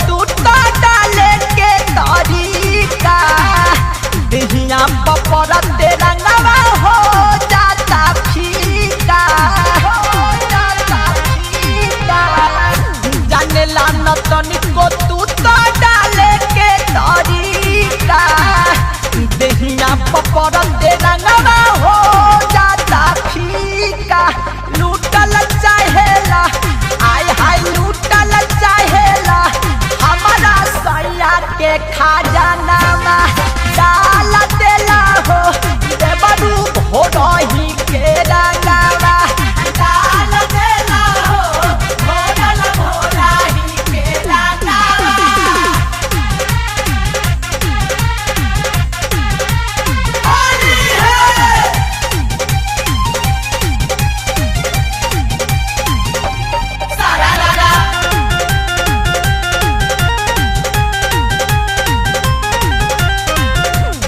तू तो डाले के तरीका दिहिया पपर तेरा नवा हो जाता फीका जाने ला न तनिको तू तो डाले के तरीका दिहिया पपर तेरा नवा हो जाता फीका लूटल चाहेला आय हाय लूटल चाहेला हमारा सैया के खजाना डाल देला हो देवरू भोरही के रंगावा डाल देला हो भोरल भोरही के रंगावा होली है सारा रारा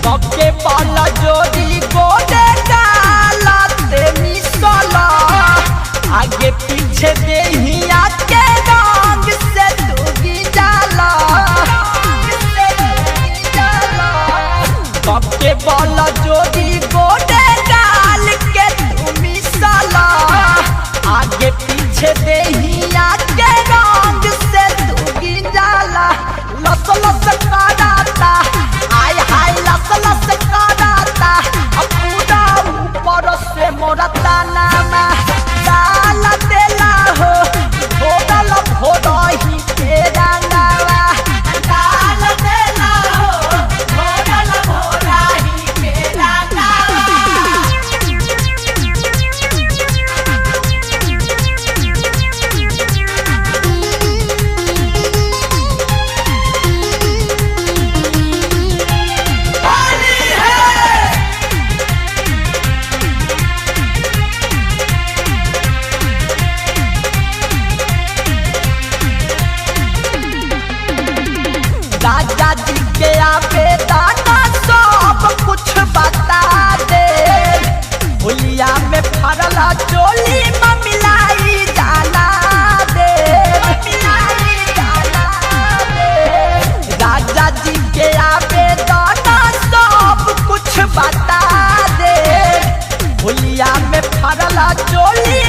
बके पाला जोड़ी गोदे डाला ते मिसला आगे पीछे देहिया के रंग से तू जाला बके पाला जोड़ी गोदे डाल के तू मिसला आगे पीछे देहिया के रंग से तू जाला लस लस कराता आय हाय लस लस कराता पूरा ऊपर से मोरा ताना डाल देला हो भोरल भोरही के रंगावा डाल देला हो भोरल भोरही के रंगावा होली है राजा जी के आवेदना सब कुछ बता दे होलिया में फरला चोली मिलाई जाना दे राजा जी के आवेदना सब कुछ बता दे होलिया में फरला चोली